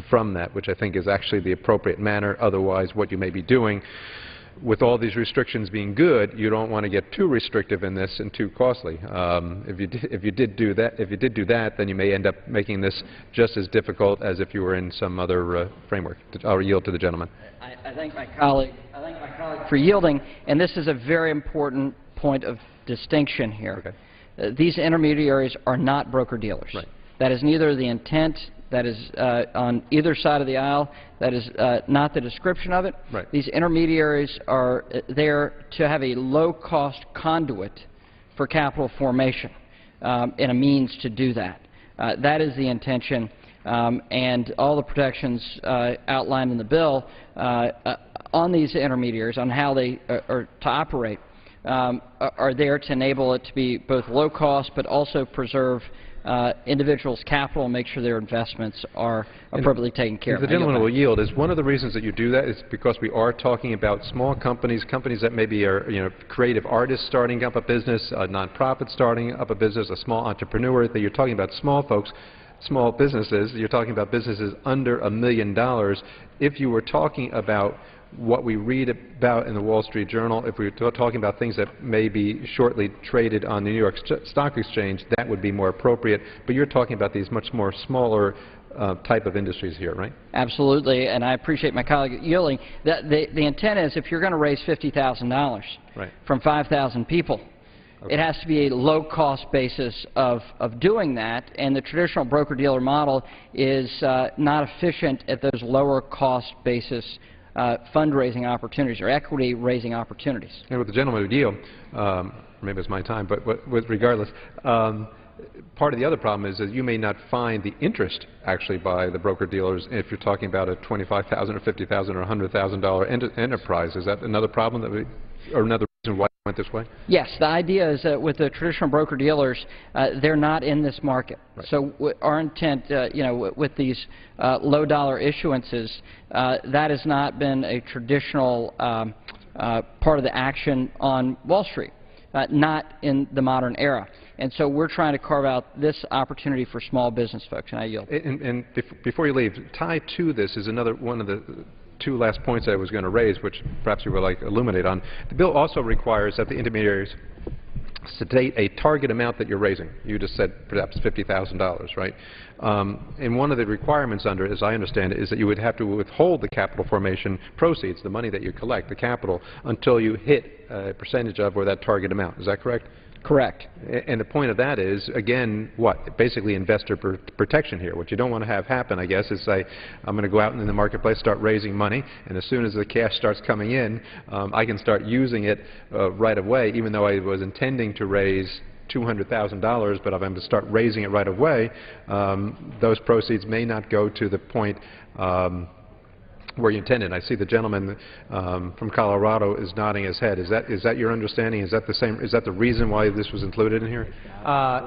from that, which I think is actually the appropriate manner. Otherwise, what you may be doing, with all these restrictions being good, you don't want to get too restrictive in this and too costly. If you did do that, then you may end up making this just as difficult as if you were in some other framework. I'll yield to the gentleman. I thank my colleague for yielding, and this is a very important point of distinction here. Okay. These intermediaries are not broker-dealers. Right. That is neither the intent. That is on either side of the aisle. That is not the description of it. Right. These intermediaries are there to have a low-cost conduit for capital formation and a means to do that. That is the intention, and all the protections outlined in the bill on these intermediaries, on how they are to operate, are there to enable it to be both low-cost but also preserve individuals' capital and make sure their investments are appropriately taken care of. The gentleman will yield. Is one of the reasons that you do that is because we are talking about small companies, companies that maybe are creative artists starting up a business, a nonprofit starting up a business, a small entrepreneur. That you're talking about small folks, small businesses. You're talking about businesses under $1 million. If you were talking about what we read about in the Wall Street Journal, if we were talking about things that may be shortly traded on the New York Stock Exchange, that would be more appropriate. But you're talking about these much more smaller type of industries here, right? Absolutely, and I appreciate my colleague yielding. The intent is if you're going to raise $50,000 from 5,000 people, it has to be a low-cost basis of doing that, and the traditional broker-dealer model is not efficient at those lower-cost basis fundraising opportunities or equity-raising opportunities. And with the gentleman who yield, maybe it's my time, but regardless, part of the other problem is that you may not find the interest actually by the broker-dealers if you're talking about a $25,000 or $50,000 or $100,000 enterprise. Is that another problem or another reason why it went this way? Yes. The idea is that with the traditional broker-dealers, they're not in this market. Right. So our intent, with these low-dollar issuances, that has not been a traditional part of the action on Wall Street, not in the modern era. And so we're trying to carve out this opportunity for small business folks, and I yield. And before you leave, tied to this is another one of the two last points I was going to raise, which perhaps you would like to illuminate on. The bill also requires that the intermediaries state a target amount that you're raising. You just said perhaps $50,000, right? And one of the requirements under it, as I understand it, is that you would have to withhold the capital formation proceeds, the money that you collect, the capital, until you hit a percentage of or that target amount. Is that correct? Correct. And the point of that is, again, what? Basically investor protection here. What you don't want to have happen, I guess, is say, I'm going to go out in the marketplace, start raising money, and as soon as the cash starts coming in, I can start using it right away, even though I was intending to raise $200,000, but if I'm going to start raising it right away, those proceeds may not go to the point where you intended. I see the gentleman from Colorado is nodding his head. Is that your understanding? Is that the same? Is that the reason why this was included in here?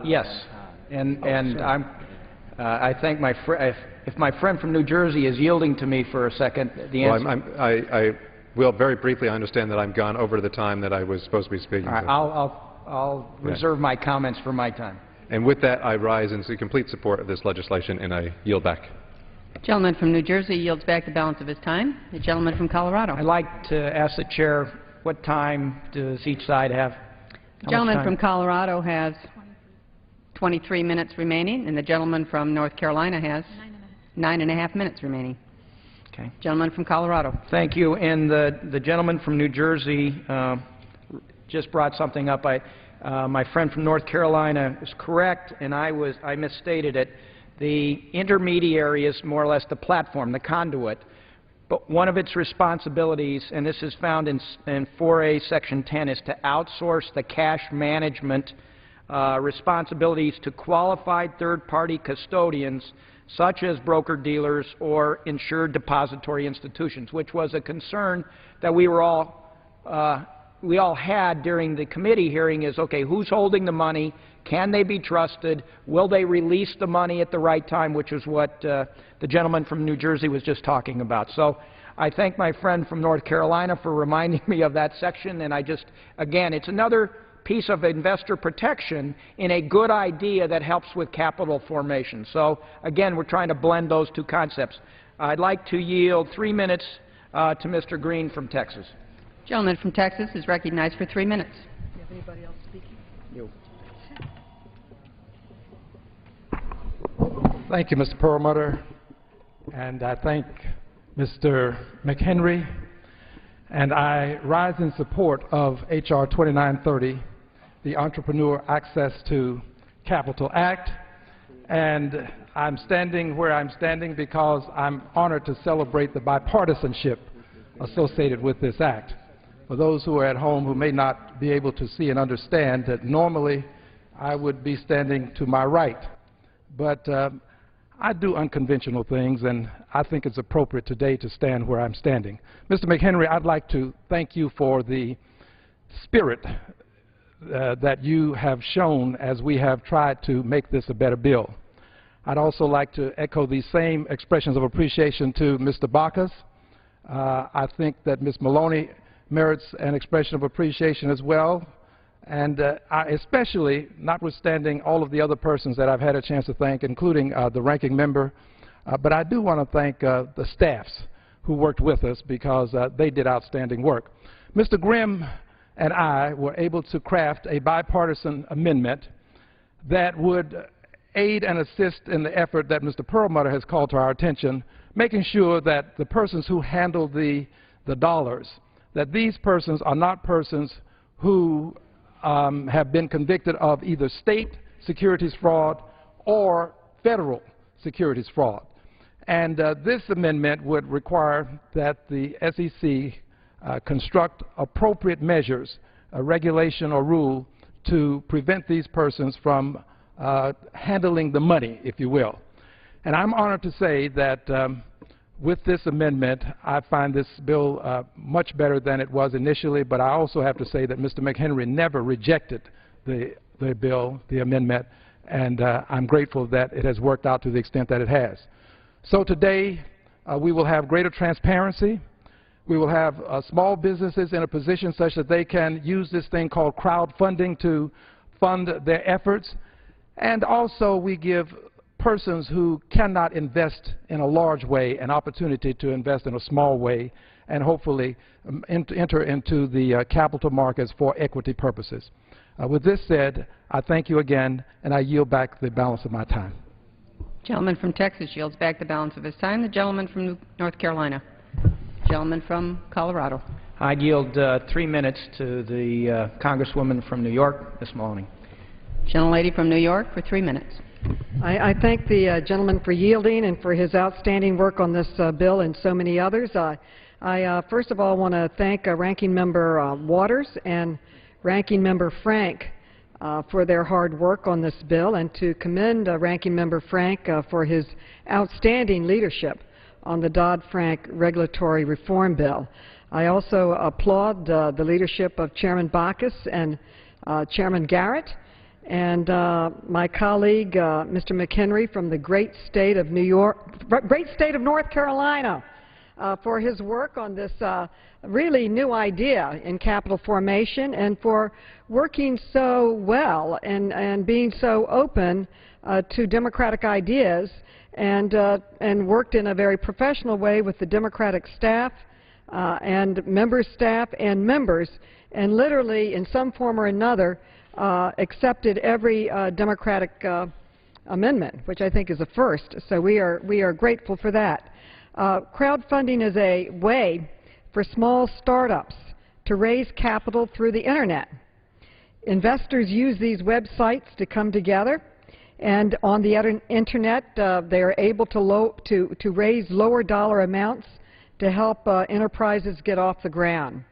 Yes, and I think if my friend from New Jersey is yielding to me for a second, the answer. Well, I will very briefly. I understand that I've gone over the time that I was supposed to be speaking. I'll reserve my comments for my time. And with that, I rise in complete support of this legislation, and I yield back. The gentleman from New Jersey yields back the balance of his time. The gentleman from Colorado. I'd like to ask the chair, what time does each side have? The gentleman from Colorado has 23 minutes remaining, and the gentleman from North Carolina has 9.5 minutes remaining. Okay. Gentleman from Colorado. Thank you. And the gentleman from New Jersey just brought something up. My friend from North Carolina is correct, and I misstated it. The intermediary is more or less the platform, the conduit. But one of its responsibilities, and this is found in 4A Section 10, is to outsource the cash management responsibilities to qualified third-party custodians, such as broker-dealers or insured depository institutions, which was a concern that we all had during the committee hearing is, okay, who's holding the money? Can they be trusted? Will they release the money at the right time, which is what the gentleman from New Jersey was just talking about. So I thank my friend from North Carolina for reminding me of that section, and again, it's another piece of investor protection in a good idea that helps with capital formation. So, again, we're trying to blend those two concepts. I'd like to yield 3 minutes to Mr. Green from Texas. Gentleman from Texas is recognized for 3 minutes. Do you have anybody else speaking? You. Thank you, Mr. Perlmutter, and I thank Mr. McHenry, and I rise in support of H.R. 2930, the Entrepreneur Access to Capital Act, and I'm standing where I'm standing because I'm honored to celebrate the bipartisanship associated with this act. For those who are at home who may not be able to see and understand that normally I would be standing to my right, but I do unconventional things, and I think it's appropriate today to stand where I'm standing. Mr. McHenry, I'd like to thank you for the spirit that you have shown as we have tried to make this a better bill. I'd also like to echo these same expressions of appreciation to Mr. Baucus. I think that Ms. Maloney merits an expression of appreciation as well. And I especially, notwithstanding all of the other persons that I've had a chance to thank, including the ranking member, but I do want to thank the staffs who worked with us because they did outstanding work. Mr. Grimm and I were able to craft a bipartisan amendment that would aid and assist in the effort that Mr. Perlmutter has called to our attention, making sure that the persons who handle the dollars, that these persons are not persons who have been convicted of either state securities fraud or federal securities fraud. And this amendment would require that the SEC construct appropriate measures, a regulation or rule, to prevent these persons from handling the money, if you will. And I'm honored to say that with this amendment, I find this bill much better than it was initially, but I also have to say that Mr. McHenry never rejected the bill, the amendment, and I'm grateful that it has worked out to the extent that it has. So today, we will have greater transparency. We will have small businesses in a position such that they can use this thing called crowdfunding to fund their efforts. And also, we give persons who cannot invest in a large way an opportunity to invest in a small way and hopefully enter into the capital markets for equity purposes. With this said, I thank you again, and I yield back the balance of my time. Gentleman from Texas yields back the balance of his time. The gentleman from North Carolina. Gentleman from Colorado. I yield 3 minutes to the Congresswoman from New York, Ms. Maloney. Gentlelady from New York for 3 minutes. I thank the gentleman for yielding and for his outstanding work on this bill and so many others. I first of all want to thank Ranking Member Waters and Ranking Member Frank for their hard work on this bill, and to commend Ranking Member Frank for his outstanding leadership on the Dodd-Frank regulatory reform bill. I also applaud the leadership of Chairman Baucus and Chairman Garrett, and my colleague, Mr. McHenry from the great state of North Carolina, for his work on this really new idea in capital formation, and for working so well and being so open to Democratic ideas, and worked in a very professional way with the Democratic staff and members' staff and members, and literally in some form or another accepted every Democratic amendment, which I think is a first. So we are grateful for that. Crowdfunding is a way for small startups to raise capital through the Internet. Investors use these websites to come together, and on the Internet they are able to raise lower dollar amounts to help enterprises get off the ground.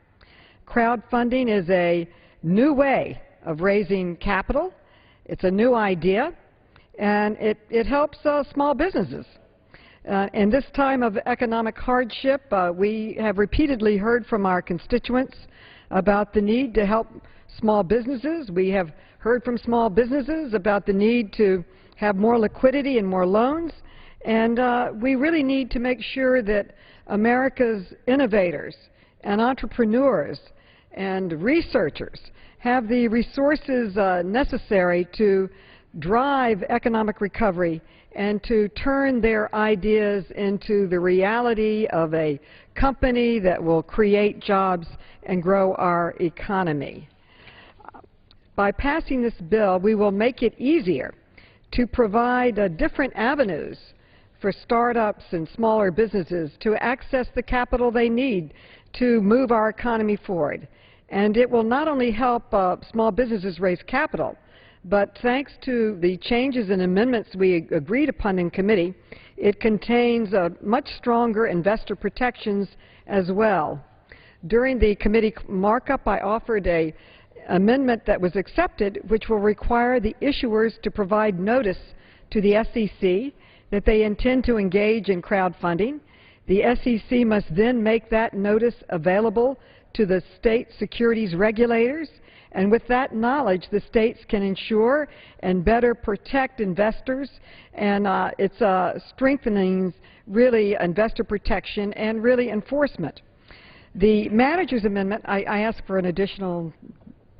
Crowdfunding is a new way of raising capital. It's a new idea, and it helps small businesses. In this time of economic hardship, we have repeatedly heard from our constituents about the need to help small businesses. We have heard from small businesses about the need to have more liquidity and more loans, and we really need to make sure that America's innovators and entrepreneurs and researchers have the resources necessary to drive economic recovery and to turn their ideas into the reality of a company that will create jobs and grow our economy. By passing this bill, we will make it easier to provide different avenues for startups and smaller businesses to access the capital they need to move our economy forward. And it will not only help small businesses raise capital, but thanks to the changes and amendments we agreed upon in committee, it contains much stronger investor protections as well. During the committee markup, I offered an amendment that was accepted, which will require the issuers to provide notice to the SEC that they intend to engage in crowdfunding. The SEC must then make that notice available to the state securities regulators, and with that knowledge, the states can ensure and better protect investors, and it's strengthening really investor protection and really enforcement. The manager's amendment, I ask for an additional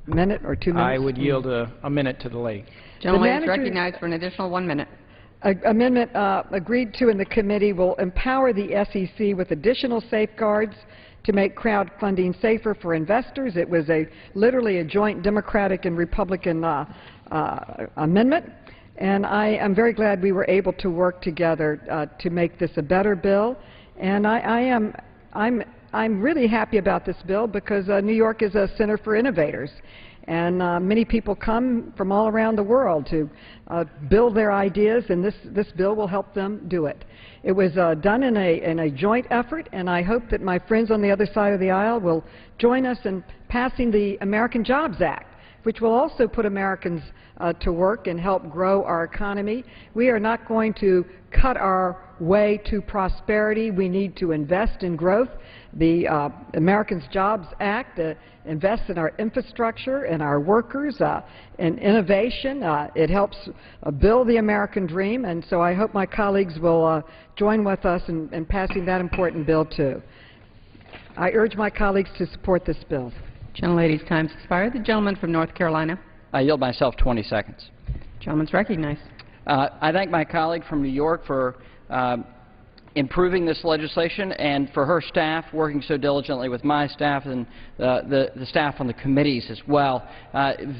minute or 2 minutes. I would yield a minute to the lady. Gentleman is recognized for an additional 1 minute. Amendment agreed to in the committee will empower the SEC with additional safeguards to make crowdfunding safer for investors. It was literally a joint Democratic and Republican amendment, and I am very glad we were able to work together to make this a better bill. And I'm really happy about this bill because New York is a center for innovators, and many people come from all around the world to build their ideas, and this bill will help them do it. It was done in a joint effort, and I hope that my friends on the other side of the aisle will join us in passing the American Jobs Act, which will also put Americans to work and help grow our economy. We are not going to cut our way to prosperity. We need to invest in growth. The Americans Jobs Act invests in our infrastructure and our workers and innovation. It helps build the American dream, and so I hope my colleagues will join with us in passing that important bill too. I urge my colleagues to support this bill. Gentlelady's time's expired. The gentleman from North Carolina. I yield myself 20 seconds. Gentleman's recognized. I thank my colleague from New York for improving this legislation and for her staff working so diligently with my staff and the staff on the committees as well.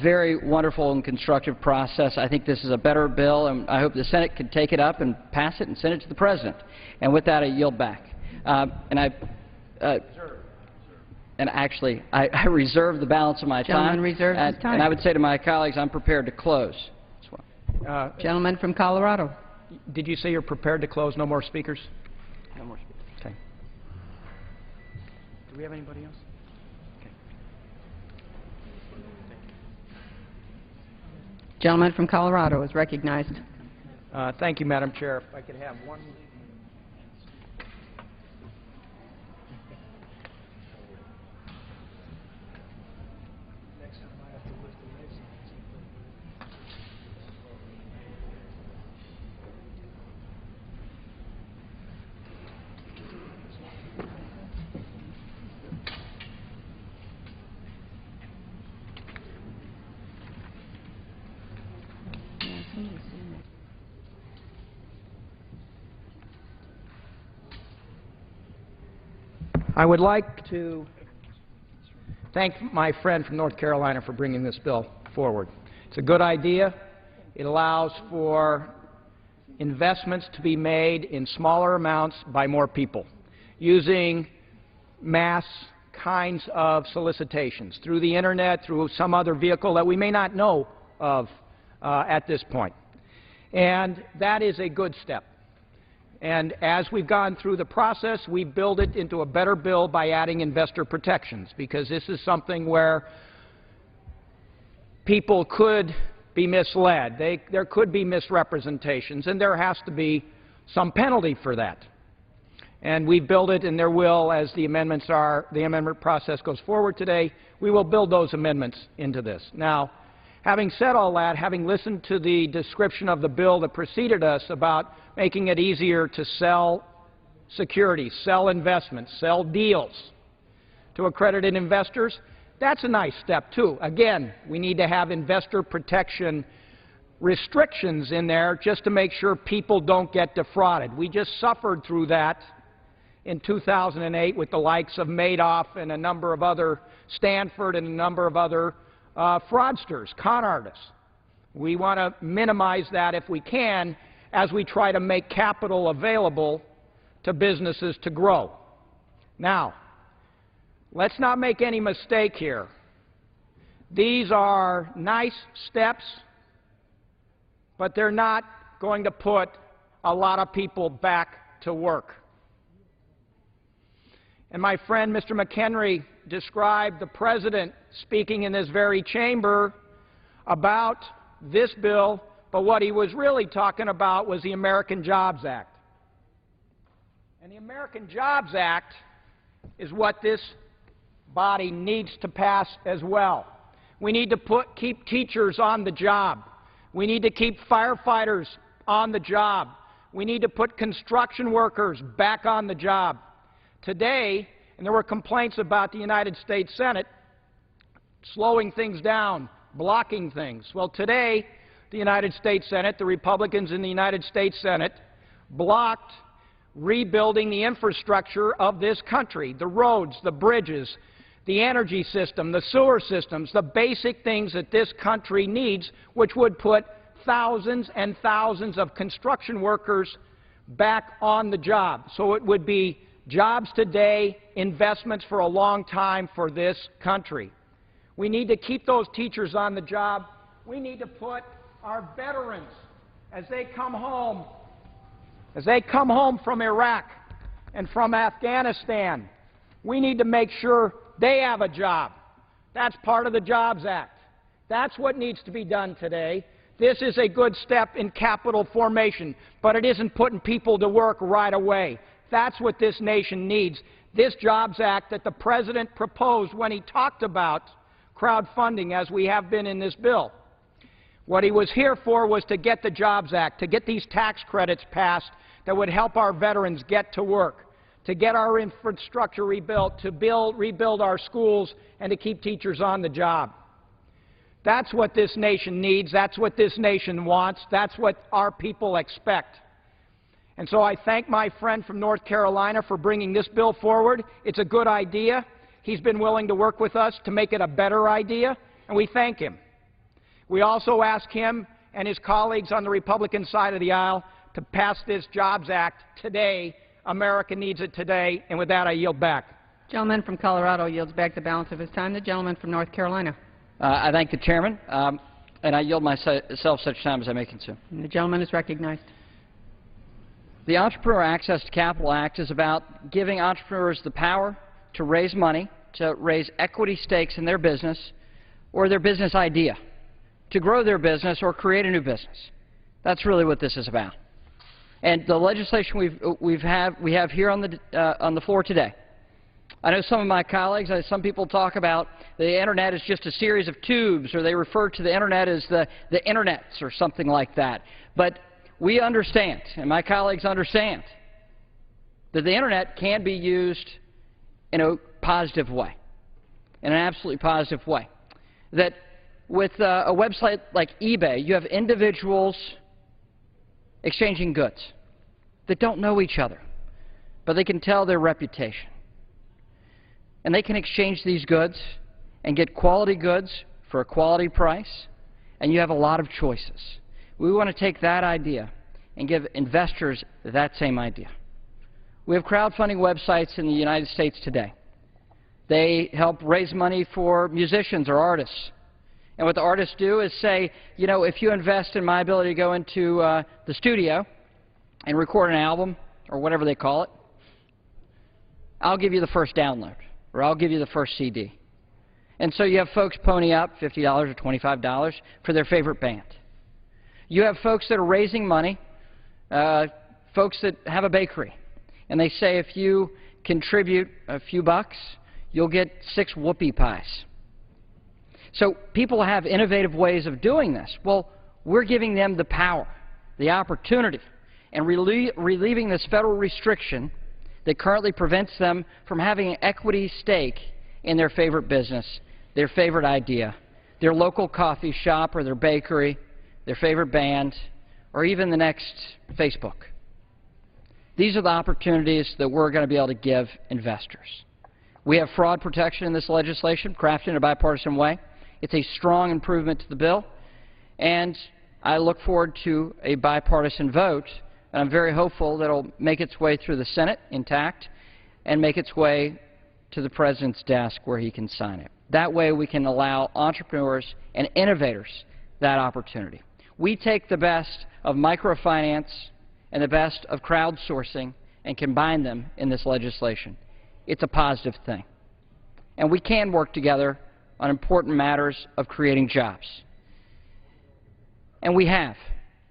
Very wonderful and constructive process. I think this is a better bill, and I hope the Senate can take it up and pass it and send it to the President. And with that, I yield back. And actually, I reserve the balance of my time. Gentleman reserves his time. And I would say to my colleagues, I'm prepared to close. Gentleman from Colorado. Did you say you're prepared to close? No more speakers? No more speakers. Okay. Do we have anybody else? Okay. Gentleman from Colorado is recognized. Thank you, Madam Chair. If I could have one. I would like to thank my friend from North Carolina for bringing this bill forward. It's a good idea. It allows for investments to be made in smaller amounts by more people, using mass kinds of solicitations through the Internet, through some other vehicle that we may not know of at this point. And that is a good step. And as we've gone through the process, we build it into a better bill by adding investor protections, because this is something where people could be misled. There could be misrepresentations, and there has to be some penalty for that. And we build it, and there will, as the amendment process goes forward today, we will build those amendments into this. Now, having said all that, having listened to the description of the bill that preceded us about making it easier to sell securities, sell investments, sell deals to accredited investors, That's a nice step, too. Again, we need to have investor protection restrictions in there just to make sure people don't get defrauded. We just suffered through that in 2008 with the likes of Madoff and a number of other, Stanford and a number of other fraudsters, con artists. We want to minimize that if we can as we try to make capital available to businesses to grow. Now, let's not make any mistake here. These are nice steps, but they're not going to put a lot of people back to work. And my friend Mr. McHenry described the President speaking in this very chamber about this bill, but what he was really talking about was the American Jobs Act. And the American Jobs Act is what this body needs to pass as well. We need to keep teachers on the job. We need to keep firefighters on the job. We need to put construction workers back on the job. Today, and there were complaints about the United States Senate slowing things down, blocking things. Well, today, the United States Senate, the Republicans in the United States Senate, blocked rebuilding the infrastructure of this country, the roads, the bridges, the energy system, the sewer systems, the basic things that this country needs, which would put thousands and thousands of construction workers back on the job. So it would be jobs today, investments for a long time for this country. We need to keep those teachers on the job. We need to put our veterans, as they come home from Iraq and from Afghanistan, we need to make sure they have a job. That's part of the Jobs Act. That's what needs to be done today. This is a good step in capital formation, but it isn't putting people to work right away. That's what this nation needs. This Jobs Act that the President proposed when he talked about crowdfunding, as we have been in this bill. What he was here for was to get the Jobs Act, to get these tax credits passed that would help our veterans get to work, to get our infrastructure rebuilt, to rebuild our schools, and to keep teachers on the job. That's what this nation needs. That's what this nation wants. That's what our people expect. And so I thank my friend from North Carolina for bringing this bill forward. It's a good idea. He's been willing to work with us to make it a better idea, and we thank him. We also ask him and his colleagues on the Republican side of the aisle to pass this Jobs Act today. America needs it today, and with that I yield back. Gentleman from Colorado yields back the balance of his time. The gentleman from North Carolina. I thank the chairman, and I yield myself such time as I may consume. And the gentleman is recognized. The Entrepreneur Access to Capital Act is about giving entrepreneurs the power to raise money, to raise equity stakes in their business or their business idea, to grow their business or create a new business. That's really what this is about. And the legislation we have here on the floor today. I know some of my colleagues, some people talk about the Internet as just a series of tubes, or they refer to the Internet as the Internets or something like that. But we understand, and my colleagues understand, that the Internet can be used in a positive way, in an absolutely positive way. That with a website like eBay, you have individuals exchanging goods that don't know each other, but they can tell their reputation. And they can exchange these goods and get quality goods for a quality price, and you have a lot of choices. We want to take that idea and give investors that same idea. We have crowdfunding websites in the United States today. They help raise money for musicians or artists. And what the artists do is say, you know, if you invest in my ability to go into the studio and record an album, or whatever they call it, I'll give you the first download, or I'll give you the first CD. And so you have folks pony up $50 or $25 for their favorite band. You have folks that are raising money, folks that have a bakery, and they say if you contribute a few bucks, you'll get 6 whoopie pies. So people have innovative ways of doing this. Well, we're giving them the power, the opportunity, and relieving this federal restriction that currently prevents them from having an equity stake in their favorite business. their favorite idea, their local coffee shop or their bakery, their favorite band, or even the next Facebook. These are the opportunities that we're going to be able to give investors. We have fraud protection in this legislation, crafted in a bipartisan way. It's a strong improvement to the bill, and I look forward to a bipartisan vote, and I'm very hopeful that it will make its way through the Senate intact and make its way to the President's desk where he can sign it. That way we can allow entrepreneurs and innovators that opportunity. We take the best of microfinance and the best of crowdsourcing and combine them in this legislation. It's a positive thing. And we can work together on important matters of creating jobs. And we have,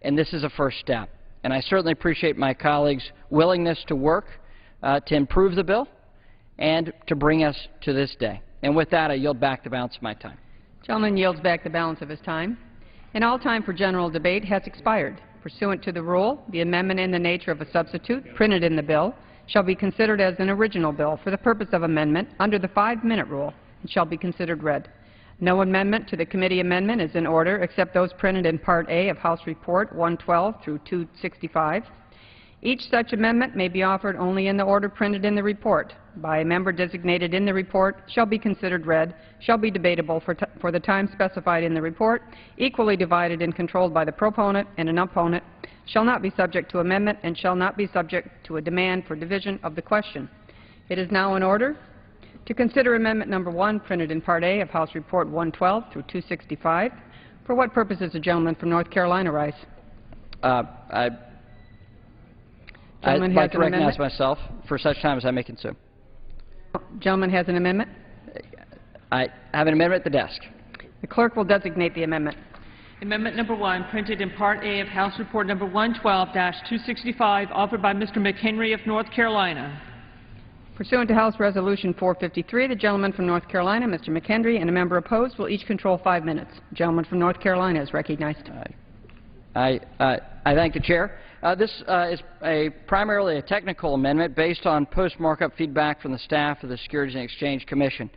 and this is a first step. And I certainly appreciate my colleagues' willingness to work to improve the bill and to bring us to this day. And with that, I yield back the balance of my time. Gentleman yields back the balance of his time. And all time for general debate has expired. Pursuant to the rule, the amendment in the nature of a substitute printed in the bill shall be considered as an original bill for the purpose of amendment under the 5-minute rule and shall be considered read. No amendment to the committee amendment is in order except those printed in Part A of House Report 112 through 265. Each such amendment may be offered only in the order printed in the report by a member designated in the report, shall be considered read, shall be debatable for the time specified in the report, equally divided and controlled by the proponent and an opponent, shall not be subject to amendment, and shall not be subject to a demand for division of the question. It is now in order to consider Amendment Number 1, printed in Part A of House Report 112 through 265. For what purpose does the gentleman from North Carolina rise? I'd like to recognize myself for such time as I may consume. Gentleman has an amendment. I have an amendment at the desk. The clerk will designate the amendment. Amendment Number 1, printed in Part A of House Report Number 112-265, offered by Mr. McHenry of North Carolina. Pursuant to House Resolution 453, the gentleman from North Carolina, Mr. McHenry, and a member opposed will each control 5 minutes. The gentleman from North Carolina is recognized. I thank the Chair. This is primarily a technical amendment based on post-markup feedback from the staff of the Securities and Exchange Commission.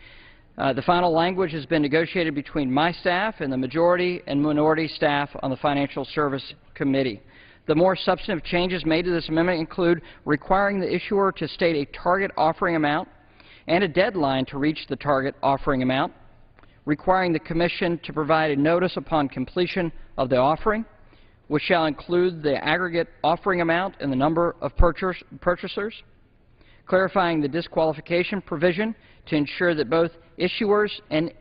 The final language has been negotiated between my staff and the majority and minority staff on the Financial Service Committee. The more substantive changes made to this amendment include requiring the issuer to state a target offering amount and a deadline to reach the target offering amount, requiring the Commission to provide a notice upon completion of the offering, which shall include the aggregate offering amount and the number of purchasers, clarifying the disqualification provision to ensure that both issuers and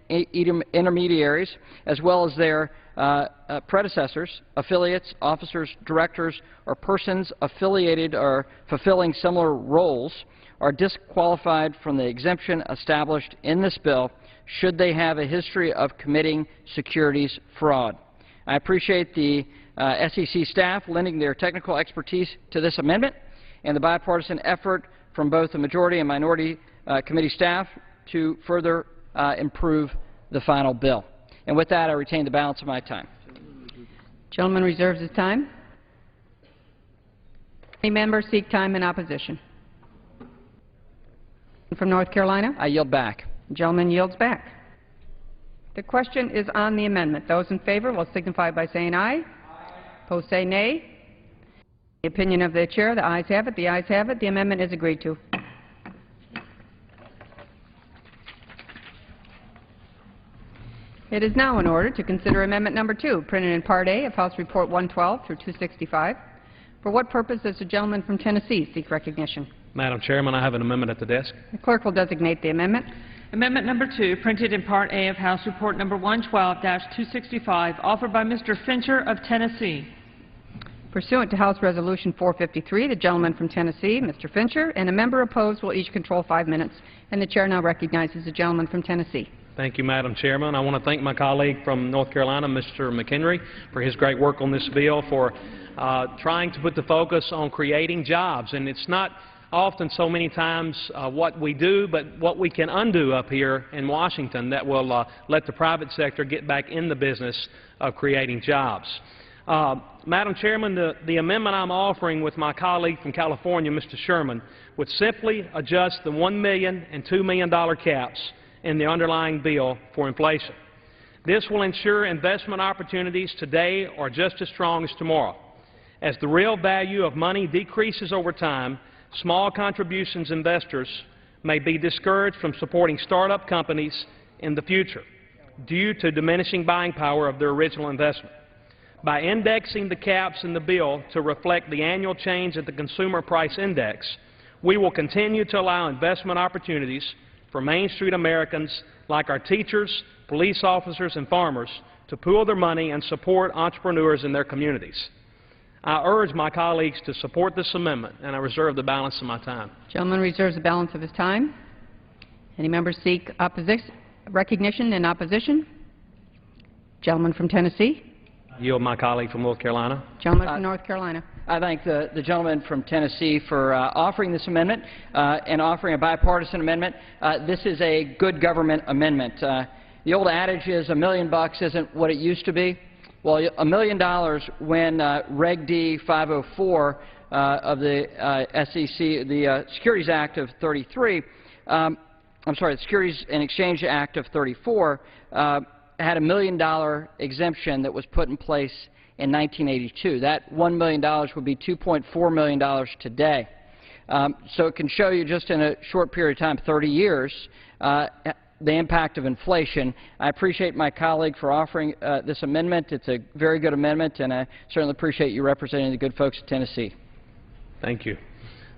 intermediaries, as well as their predecessors, affiliates, officers, directors, or persons affiliated or fulfilling similar roles, are disqualified from the exemption established in this bill should they have a history of committing securities fraud. I appreciate the SEC staff lending their technical expertise to this amendment and the bipartisan effort from both the majority and minority committee staff to further improve the final bill. And with that, I retain the balance of my time. Gentleman reserves his time. Any member seek time in opposition? From North Carolina? I yield back. The gentleman yields back. The question is on the amendment. Those in favor will signify by saying aye. Opposed say nay. The opinion of the Chair, the ayes have it. The ayes have it. The amendment is agreed to. It is now in order to consider Amendment Number 2, printed in Part A of House Report 112 through 265. For what purpose does the gentleman from Tennessee seek recognition? Madam Chairman, I have an amendment at the desk. The clerk will designate the amendment. Amendment Number 2, printed in Part A of House Report Number 112-265, offered by Mr. Fincher of Tennessee. Pursuant to House Resolution 453, the gentleman from Tennessee, Mr. Fincher, and a member opposed will each control 5 minutes. And the Chair now recognizes the gentleman from Tennessee. Thank you, Madam Chairman. I want to thank my colleague from North Carolina, Mr. McHenry, for his great work on this bill, for trying to put the focus on creating jobs. And it's not often so many times what we do, but what we can undo up here in Washington that will let the private sector get back in the business of creating jobs. Madam Chairman, the amendment I'm offering with my colleague from California, Mr. Sherman, would simply adjust the $1 million and $2 million caps in the underlying bill for inflation. This will ensure investment opportunities today are just as strong as tomorrow. As the real value of money decreases over time, small contributions investors may be discouraged from supporting startup companies in the future due to diminishing buying power of their original investment. By indexing the caps in the bill to reflect the annual change at the Consumer Price Index, we will continue to allow investment opportunities for Main Street Americans like our teachers, police officers, and farmers to pool their money and support entrepreneurs in their communities. I urge my colleagues to support this amendment, and I reserve the balance of my time. Gentleman reserves the balance of his time. Any members seek recognition in opposition? Gentleman from Tennessee. I yield my colleague from North Carolina. Gentleman from North Carolina. I thank the gentleman from Tennessee for offering this amendment and offering a bipartisan amendment. This is a good government amendment. The old adage is $1 million isn't what it used to be. Well, $1 million when Reg D 504 of the SEC, the Securities Act of 33, I'm sorry, the Securities and Exchange Act of 34 had $1 million exemption that was put in place in 1982. That $1 million would be $2.4 million today. So it can show you just in a short period of time, 30 years, the impact of inflation. I appreciate my colleague for offering this amendment. It's a very good amendment, and I certainly appreciate you representing the good folks of Tennessee. Thank you.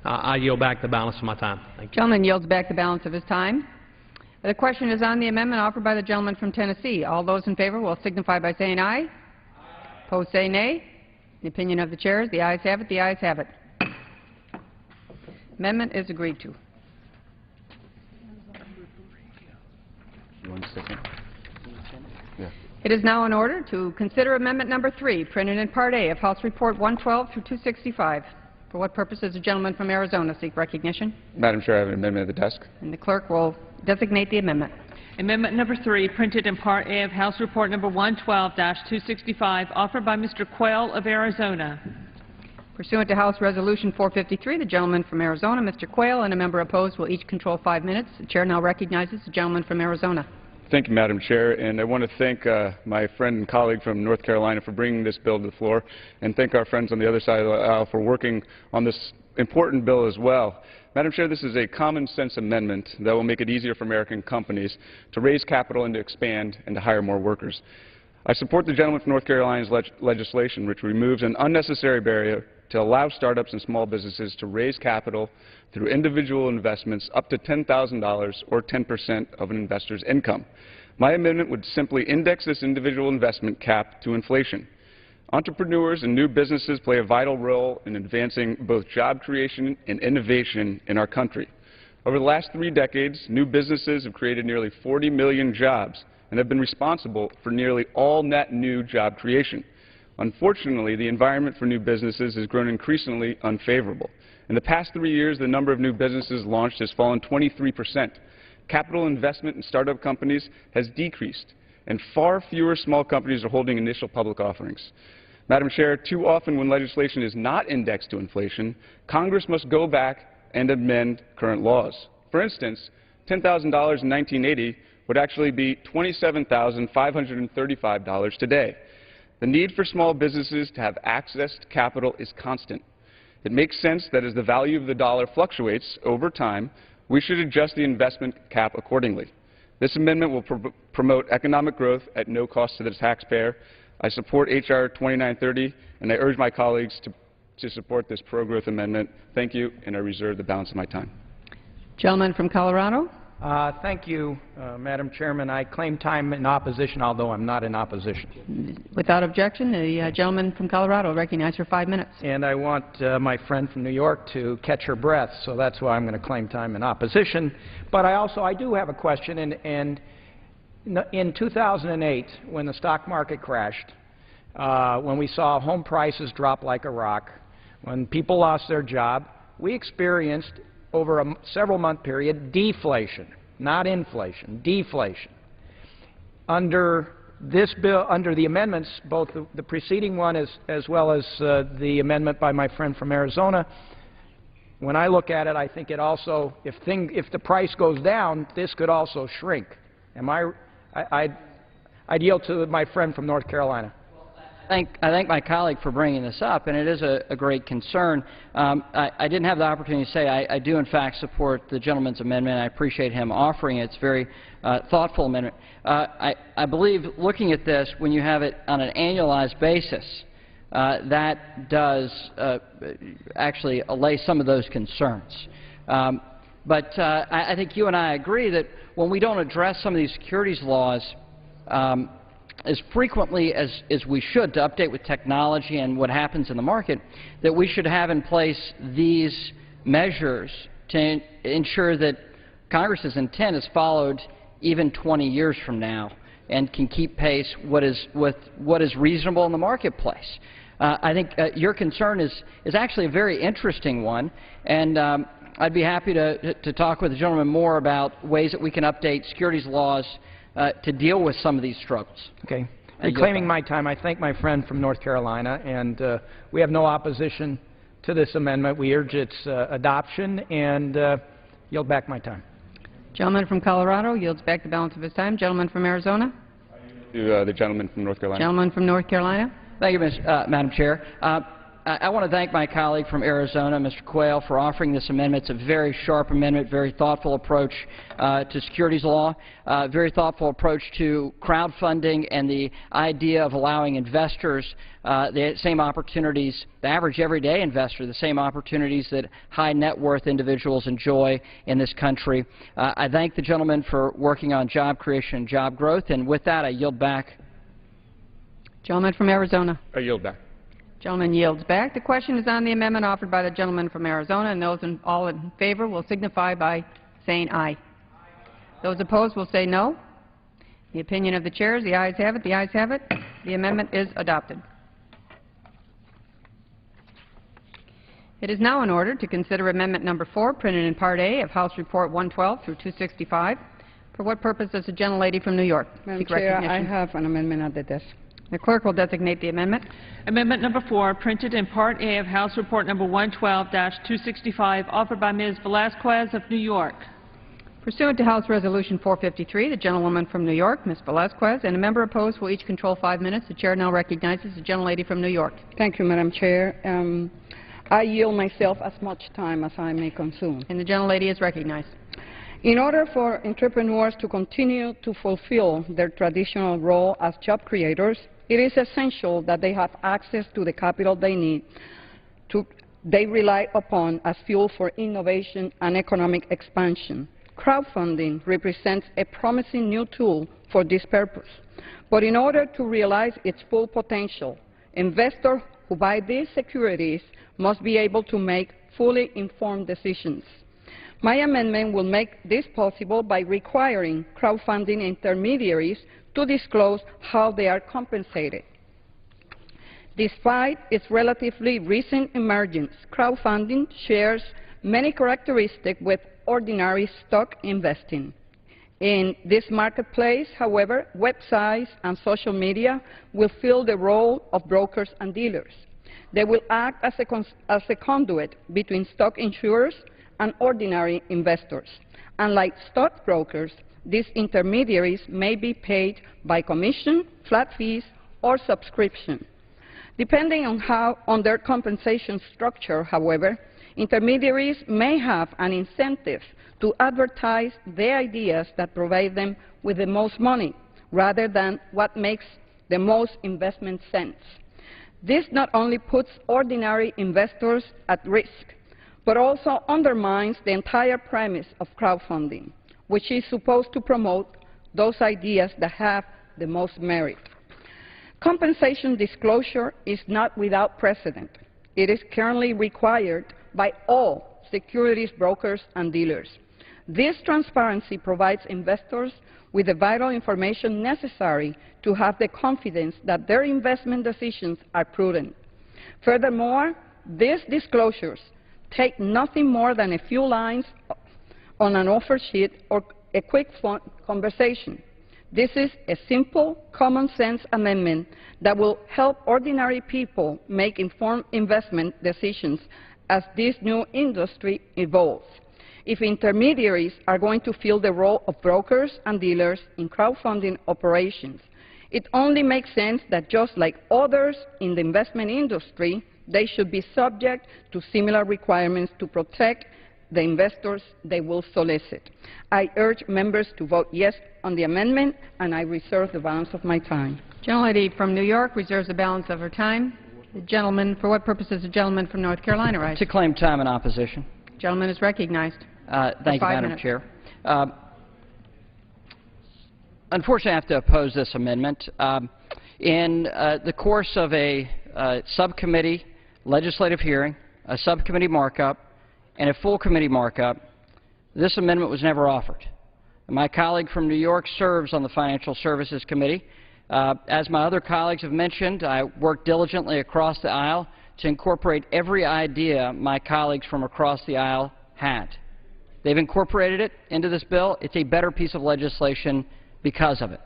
I yield back the balance of my time. Thank you. Gentleman yields back the balance of his time. The question is on the amendment offered by the gentleman from Tennessee. All those in favor will signify by saying aye. Aye. Opposed, say nay. The opinion of the chair is the ayes have it. The ayes have it. Amendment is agreed to. 1 second. Yeah. It is now in order to consider Amendment Number 3, printed in Part A of House Report 112 through 265. For what purpose does the gentleman from Arizona seek recognition? Madam Chair, I have an amendment at the desk. And the clerk will designate the amendment. Amendment Number 3, printed in Part A of House Report Number 112-265, offered by Mr. Quayle of Arizona. Pursuant to House Resolution 453, the gentleman from Arizona, Mr. Quayle, and a member opposed will each control 5 minutes. The chair now recognizes the gentleman from Arizona. Thank you, Madam Chair, and I want to thank my friend and colleague from North Carolina for bringing this bill to the floor, and thank our friends on the other side of the aisle for working on this important bill as well. Madam Chair, this is a common-sense amendment that will make it easier for American companies to raise capital and to expand and to hire more workers. I support the gentleman from North Carolina's legislation, which removes an unnecessary barrier to allow startups and small businesses to raise capital through individual investments up to $10,000 or 10% of an investor's income. My amendment would simply index this individual investment cap to inflation. Entrepreneurs and new businesses play a vital role in advancing both job creation and innovation in our country. Over the last 3 decades, new businesses have created nearly 40 million jobs and have been responsible for nearly all net new job creation. Unfortunately, the environment for new businesses has grown increasingly unfavorable. In the past 3 years, the number of new businesses launched has fallen 23%. Capital investment in startup companies has decreased, and far fewer small companies are holding initial public offerings. Madam Chair, too often when legislation is not indexed to inflation, Congress must go back and amend current laws. For instance, $10,000 in 1980 would actually be $27,535 today. The need for small businesses to have access to capital is constant. It makes sense that as the value of the dollar fluctuates over time, we should adjust the investment cap accordingly. This amendment will promote economic growth at no cost to the taxpayer. I support H.R. 2930, and I urge my colleagues to support this pro-growth amendment. Thank you, and I reserve the balance of my time. Gentleman from Colorado. Thank you, Madam Chairman. I claim time in opposition, although I'm not in opposition. Without objection, the gentleman from Colorado recognized for 5 minutes. And I want my friend from New York to catch her breath, so that's why I'm going to claim time in opposition. But I do have a question, and in 2008, when the stock market crashed, when we saw home prices drop like a rock, when people lost their job, we experienced over a several-month period deflation, not inflation, deflation. Under this bill, under the amendments, both the preceding one as well as the amendment by my friend from Arizona, when I look at it, I think it also, if the price goes down, this could also shrink. I'd yield to my friend from North Carolina. I thank my colleague for bringing this up, and it is a great concern. I didn't have the opportunity to say I do, in fact, support the gentleman's amendment. I appreciate him offering it. It's a very thoughtful amendment. I believe, looking at this, when you have it on an annualized basis, that does actually allay some of those concerns. But I think you and I agree that when we don't address some of these securities laws as frequently as we should to update with technology and what happens in the market, that we should have in place these measures to ensure that Congress's intent is followed even 20 years from now and can keep pace with what is reasonable in the marketplace. I think your concern is actually a very interesting one, and I'd be happy to talk with the gentleman more about ways that we can update securities laws to deal with some of these struggles. Okay. Reclaiming my time, I thank my friend from North Carolina, and we have no opposition to this amendment. We urge its adoption and yield back my time. Gentleman from Colorado yields back the balance of his time. Gentleman from Arizona. To the gentleman from North Carolina. Gentleman from North Carolina. Thank you, Madam Chair. I want to thank my colleague from Arizona, Mr. Quayle, for offering this amendment. It's a very sharp amendment, very thoughtful approach to securities law, very thoughtful approach to crowdfunding and the idea of allowing investors the same opportunities, the average everyday investor, the same opportunities that high net worth individuals enjoy in this country. I thank the gentleman for working on job creation and job growth, and with that I yield back. Gentleman from Arizona. I yield back. Gentleman yields back. The question is on the amendment offered by the gentleman from Arizona, and those all in favor will signify by saying aye. Those opposed will say no. The opinion of the chair is the ayes have it. The ayes have it. The amendment is adopted. It is now in order to consider Amendment Number 4, printed in Part A of House Report 112 through 265. For what purpose does the gentlelady from New York Madam seek Chair, recognition? I have an amendment at the desk. The clerk will designate the amendment. Amendment Number 4, printed in Part A of House Report Number 112-265, offered by Ms. Velasquez of New York. Pursuant to House Resolution 453, the gentlewoman from New York, Ms. Velasquez, and a member opposed will each control 5 minutes. The chair now recognizes the gentlelady from New York. Thank you, Madam Chair. I yield myself as much time as I may consume. And the gentlelady is recognized. In order for entrepreneurs to continue to fulfill their traditional role as job creators, it is essential that they have access to the capital they need they rely upon as fuel for innovation and economic expansion. Crowdfunding represents a promising new tool for this purpose. But in order to realize its full potential, investors who buy these securities must be able to make fully informed decisions. My amendment will make this possible by requiring crowdfunding intermediaries to disclose how they are compensated. Despite its relatively recent emergence, crowdfunding shares many characteristics with ordinary stock investing. In this marketplace, however, websites and social media will fill the role of brokers and dealers. They will act as a conduit between stock insurers and ordinary investors. Unlike stockbrokers, these intermediaries may be paid by commission, flat fees, or subscription. Depending on their compensation structure, however, intermediaries may have an incentive to advertise the ideas that provide them with the most money, rather than what makes the most investment sense. This not only puts ordinary investors at risk, but also undermines the entire premise of crowdfunding, which is supposed to promote those ideas that have the most merit. Compensation disclosure is not without precedent. It is currently required by all securities brokers and dealers. This transparency provides investors with the vital information necessary to have the confidence that their investment decisions are prudent. Furthermore, these disclosures take nothing more than a few lines on an offer sheet or a quick phone conversation. This is a simple, common-sense amendment that will help ordinary people make informed investment decisions as this new industry evolves. If intermediaries are going to fill the role of brokers and dealers in crowdfunding operations, it only makes sense that just like others in the investment industry, they should be subject to similar requirements to protect the investors they will solicit. I urge members to vote yes on the amendment, and I reserve the balance of my time. Gentlelady from New York reserves the balance of her time. The gentleman, for what purpose does the gentleman from North Carolina rise? To claim time in opposition. Gentleman is recognized. Thank you, Madam Chair. Unfortunately, I have to oppose this amendment. In the course of a subcommittee legislative hearing, a subcommittee markup, and a full committee markup, this amendment was never offered. My colleague from New York serves on the Financial Services Committee. As my other colleagues have mentioned, I worked diligently across the aisle to incorporate every idea my colleagues from across the aisle had. They've incorporated it into this bill. It's a better piece of legislation because of it.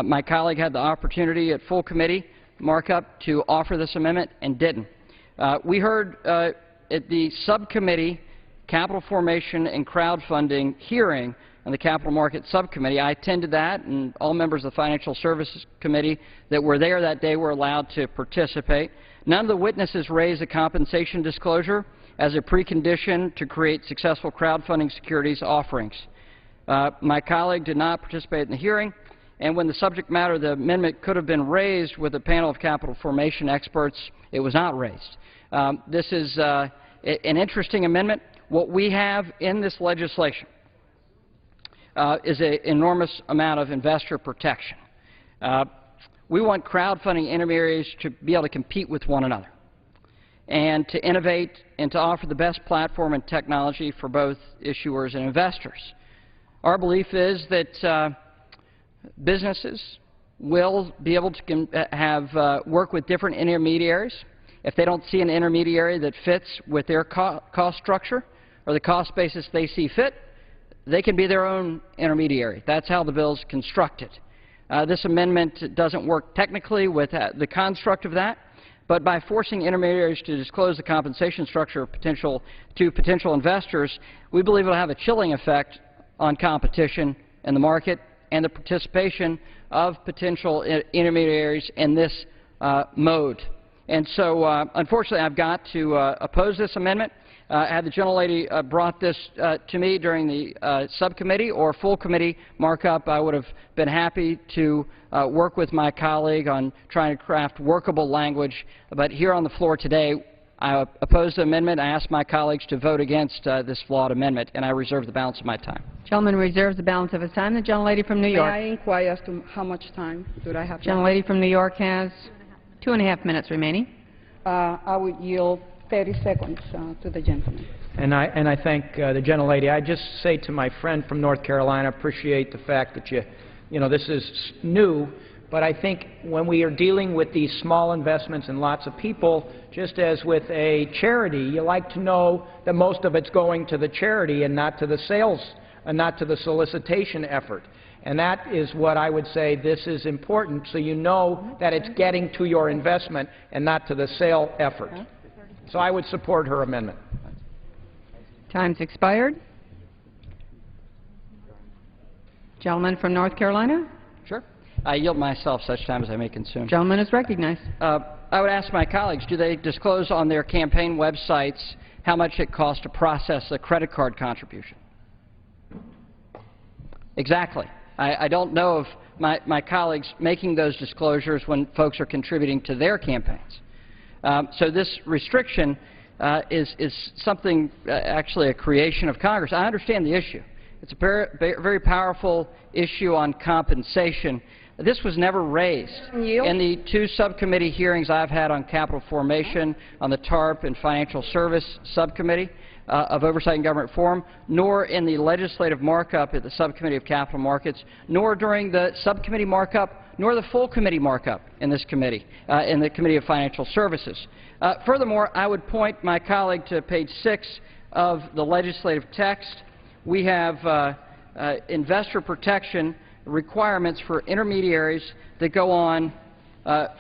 My colleague had the opportunity at full committee markup to offer this amendment and didn't. We heard at the subcommittee capital formation and crowdfunding hearing on the Capital Market Subcommittee. I attended that, and all members of the Financial Services Committee that were there that day were allowed to participate. None of the witnesses raised the compensation disclosure as a precondition to create successful crowdfunding securities offerings. My colleague did not participate in the hearing, and when the subject matter of the amendment could have been raised with a panel of capital formation experts, it was not raised. This is an interesting amendment. What we have in this legislation is an enormous amount of investor protection. We want crowdfunding intermediaries to be able to compete with one another and to innovate and to offer the best platform and technology for both issuers and investors. Our belief is that businesses will be able to work with different intermediaries. If they don't see an intermediary that fits with their cost structure or the cost basis they see fit, they can be their own intermediary. That's how the bill is constructed. This amendment doesn't work technically with the construct of that, but by forcing intermediaries to disclose the compensation structure to potential investors, we believe it will have a chilling effect on competition in the market and the participation of potential intermediaries in this mode. And so, unfortunately, I've got to oppose this amendment. Had the gentlelady brought this to me during the subcommittee or full committee markup, I would have been happy to work with my colleague on trying to craft workable language. But here on the floor today, I oppose the amendment. I ask my colleagues to vote against this flawed amendment, and I reserve the balance of my time. Gentleman reserves the balance of his time. The gentlelady from New York. May I inquire as to how much time do I have? Gentlelady from New York has 2.5 minutes remaining. I would yield 30 seconds to the gentleman. And I thank the gentlelady. I just say to my friend from North Carolina, appreciate the fact that you know, this is new, but I think when we are dealing with these small investments and lots of people, just as with a charity, you like to know that most of it's going to the charity and not to the sales, and not to the solicitation effort. And that is what I would say this is important, so you know that it's getting to your investment and not to the sale effort. So I would support her amendment. Time's expired. Gentleman from North Carolina. Sure. I yield myself such time as I may consume. Gentleman is recognized. I would ask my colleagues, do they disclose on their campaign websites how much it costs to process a credit card contribution? Exactly. I don't know of my colleagues making those disclosures when folks are contributing to their campaigns. So this restriction is something, actually a creation of Congress. I understand the issue. It's a very powerful issue on compensation. This was never raised in the two subcommittee hearings I've had on capital formation, on the TARP and Financial Service Subcommittee of Oversight and Government Reform, nor in the legislative markup at the Subcommittee of Capital Markets, nor during the subcommittee markup, nor the full committee markup in this committee, in the Committee of Financial Services. Furthermore, I would point my colleague to page 6 of the legislative text. We have investor protection requirements for intermediaries that go on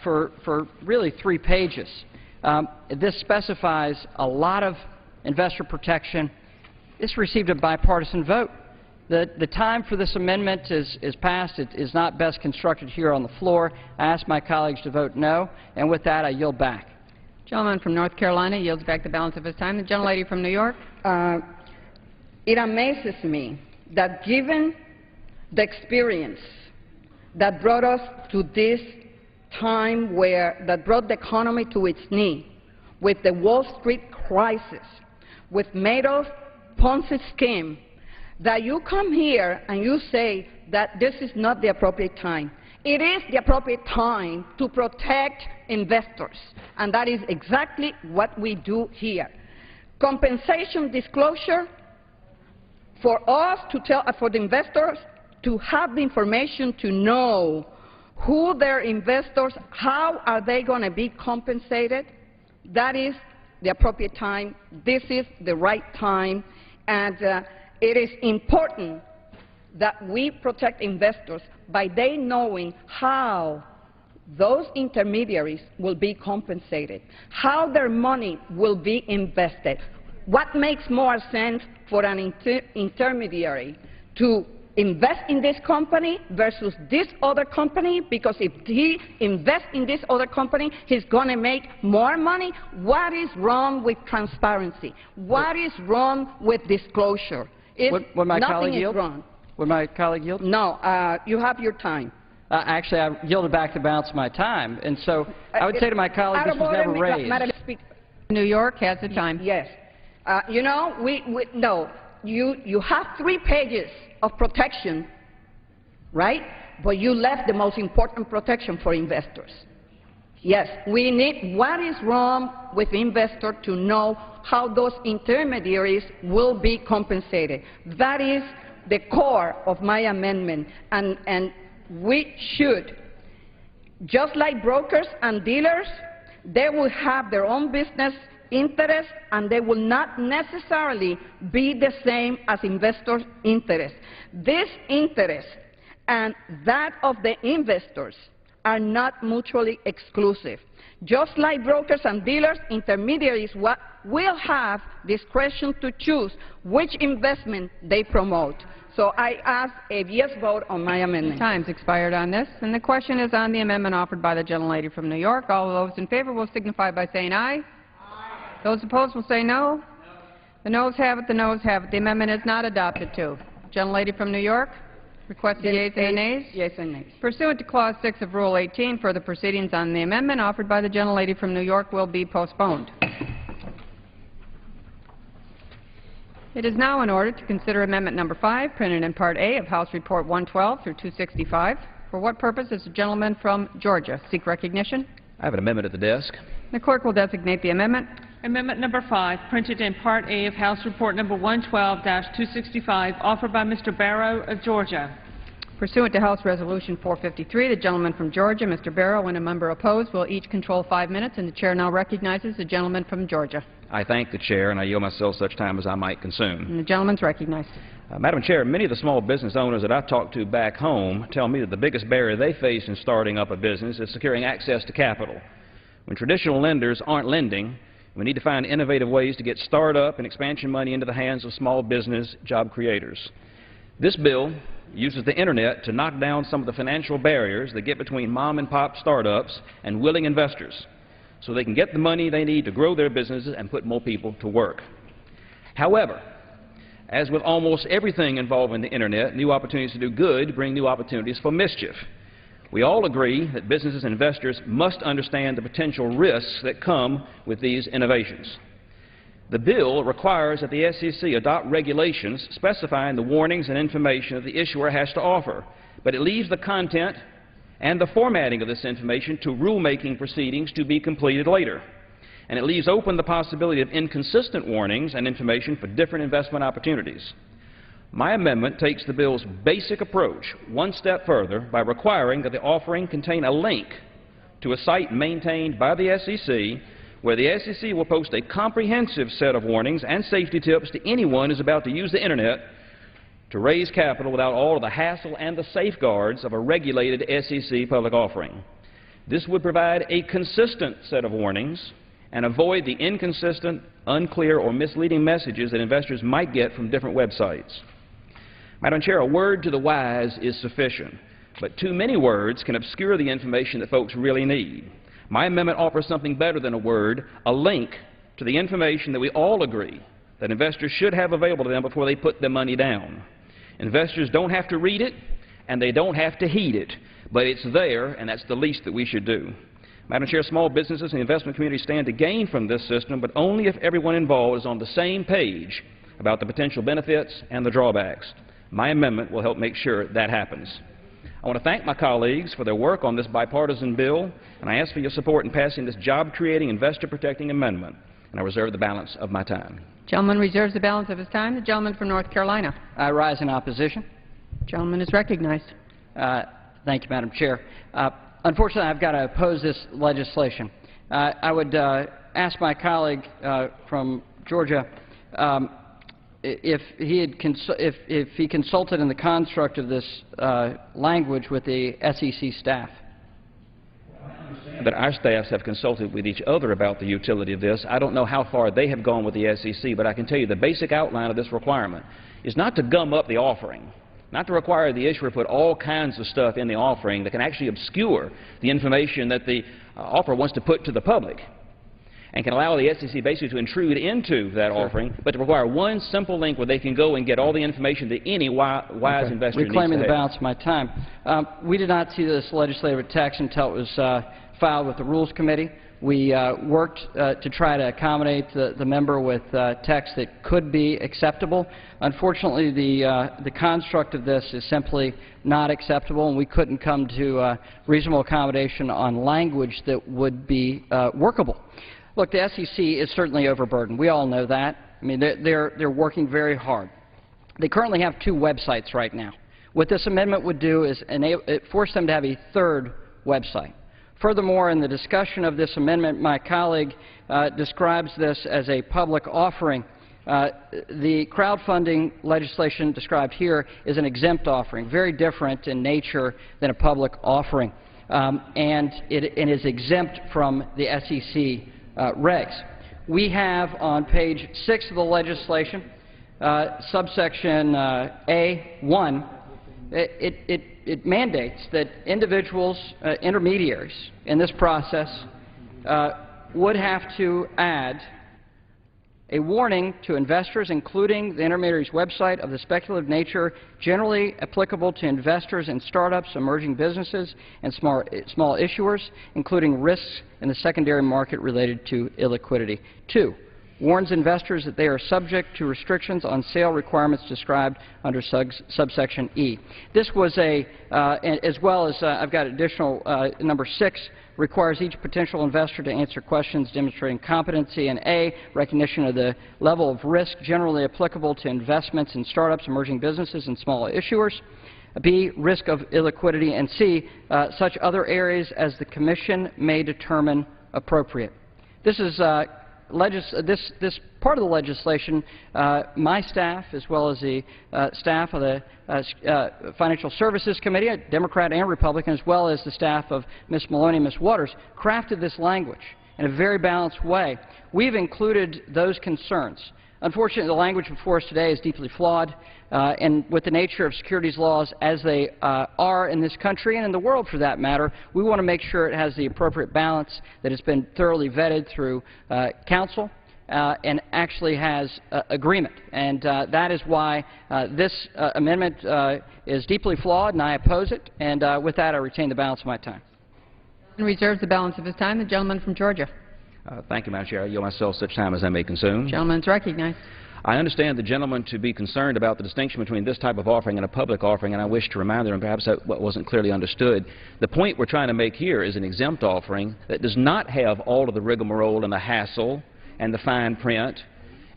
for really 3 pages. This specifies a lot of investor protection. This received a bipartisan vote. The time for this amendment is past. It is not best constructed here on the floor. I ask my colleagues to vote no, and with that, I yield back. Gentleman from North Carolina yields back the balance of his time. The gentlelady from New York. It amazes me that given the experience that brought us to this time that brought the economy to its knee, with the Wall Street crisis, with Madoff's Ponzi scheme, that you come here and you say that this is not the appropriate time. It is the appropriate time to protect investors, and that is exactly what we do here. Compensation disclosure for us to tell, for the investors to have the information to know who their investors, how are they going to be compensated. That is the appropriate time. This is the right time, and it is important that we protect investors by they knowing how those intermediaries will be compensated, how their money will be invested. What makes more sense for an intermediary to invest in this company versus this other company? Because if he invests in this other company, he's going to make more money. What is wrong with transparency? What is wrong with disclosure? Would my Nothing colleague is yield? wrong. Would my colleague yield? No, you have your time. Actually, I yielded back the balance of my time, and so I would say to my colleague, this was never raised. Madam Speaker. New York has the time. Yes. You know, no. You have 3 pages of protection, right? But you left the most important protection for investors. Yes, we need what is wrong with investors to know how those intermediaries will be compensated. That is the core of my amendment, and we should, just like brokers and dealers, they will have their own business interests, and they will not necessarily be the same as investors' interests. This interest and that of the investors are not mutually exclusive. Just like brokers and dealers, intermediaries will have discretion to choose which investment they promote. So I ask a yes vote on my amendment. Time's expired on this, and the question is on the amendment offered by the gentlelady from New York. All those in favor will signify by saying aye. Those opposed will say no. No. The noes have it. The noes have it. The amendment is not adopted, too. Gentlelady from New York, request the yeas and nays. Yes and nays. Pursuant to Clause 6 of Rule 18, further proceedings on the amendment offered by the gentlelady from New York will be postponed. It is now in order to consider Amendment Number 5, printed in Part A of House Report 112 through 265. For what purpose does the gentleman from Georgia seek recognition? I have an amendment at the desk. The clerk will designate the amendment. Amendment Number 5, printed in Part A of House Report Number 112-265, offered by Mr. Barrow of Georgia. Pursuant to House Resolution 453, the gentleman from Georgia, Mr. Barrow, and a member opposed will each control 5 minutes, and the chair now recognizes the gentleman from Georgia. I thank the chair, and I yield myself such time as I might consume. And the gentleman's recognized. Madam Chair, many of the small business owners that I talk to back home tell me that the biggest barrier they face in starting up a business is securing access to capital. When traditional lenders aren't lending, we need to find innovative ways to get startup and expansion money into the hands of small business job creators. This bill uses the Internet to knock down some of the financial barriers that get between mom-and-pop startups and willing investors, so they can get the money they need to grow their businesses and put more people to work. However, as with almost everything involving the Internet, new opportunities to do good bring new opportunities for mischief. We all agree that businesses and investors must understand the potential risks that come with these innovations. The bill requires that the SEC adopt regulations specifying the warnings and information that the issuer has to offer, but it leaves the content and the formatting of this information to rulemaking proceedings to be completed later. And it leaves open the possibility of inconsistent warnings and information for different investment opportunities. My amendment takes the bill's basic approach one step further by requiring that the offering contain a link to a site maintained by the SEC, where the SEC will post a comprehensive set of warnings and safety tips to anyone who's about to use the Internet to raise capital without all of the hassle and the safeguards of a regulated SEC public offering. This would provide a consistent set of warnings and avoid the inconsistent, unclear, or misleading messages that investors might get from different websites. Madam Chair, a word to the wise is sufficient, but too many words can obscure the information that folks really need. My amendment offers something better than a word, a link to the information that we all agree that investors should have available to them before they put their money down. Investors don't have to read it, and they don't have to heed it, but it's there, and that's the least that we should do. Madam Chair, small businesses and the investment community stand to gain from this system, but only if everyone involved is on the same page about the potential benefits and the drawbacks. My amendment will help make sure that happens. I want to thank my colleagues for their work on this bipartisan bill, and I ask for your support in passing this job-creating, investor-protecting amendment, and I reserve the balance of my time. Gentleman reserves the balance of his time. The gentleman from North Carolina. I rise in opposition. Gentleman is recognized. Thank you, Madam Chair. Unfortunately, I've got to oppose this legislation. I would ask my colleague from Georgia if he consulted in the construct of this language with the SEC staff. That our staffs have consulted with each other about the utility of this. I don't know how far they have gone with the SEC, but I can tell you the basic outline of this requirement is not to gum up the offering, not to require the issuer put all kinds of stuff in the offering that can actually obscure the information that the offeror wants to put to the public, and can allow the SEC basically to intrude into that offering, but to require one simple link where they can go and get all the information that any wise investor needs to Reclaiming have. the balance of my time. We did not see this legislative text until it was filed with the Rules Committee. We worked to try to accommodate the member with text that could be acceptable. Unfortunately, the construct of this is simply not acceptable, and we couldn't come to reasonable accommodation on language that would be workable. Look, the SEC is certainly overburdened. We all know that. I mean, they're working very hard. They currently have 2 websites right now. What this amendment would do is force them to have a 3rd website. Furthermore, in the discussion of this amendment, my colleague describes this as a public offering. The crowdfunding legislation described here is an exempt offering, very different in nature than a public offering, and it is exempt from the SEC regs. We have on page 6 of the legislation, subsection A1, it mandates that individuals, intermediaries in this process would have to add a warning to investors, including the intermediary's website, of the speculative nature generally applicable to investors in startups, emerging businesses, and small issuers, including risks in the secondary market related to illiquidity. 2, warns investors that they are subject to restrictions on sale requirements described under subsection E. This was as well as I've got additional number 6, requires each potential investor to answer questions demonstrating competency, and A, recognition of the level of risk generally applicable to investments in startups, emerging businesses, and small issuers, B, risk of illiquidity, and C, such other areas as the Commission may determine appropriate. This is this part of the legislation, my staff, as well as the staff of the Financial Services Committee, a Democrat and Republican, as well as the staff of Ms. Maloney and Ms. Waters, crafted this language in a very balanced way. We've included those concerns. Unfortunately, the language before us today is deeply flawed, and with the nature of securities laws as they are in this country and in the world for that matter, we want to make sure it has the appropriate balance, that it's been thoroughly vetted through counsel, and actually has agreement. And that is why this amendment is deeply flawed, and I oppose it. And with that, I retain the balance of my time. And reserves the balance of his time. The gentleman from Georgia. Thank you, Madam Chair. I yield myself such time as I may consume. Gentleman is recognized. I understand the gentleman to be concerned about the distinction between this type of offering and a public offering, and I wish to remind him, perhaps that wasn't clearly understood. The point we're trying to make here is an exempt offering that does not have all of the rigmarole and the hassle and the fine print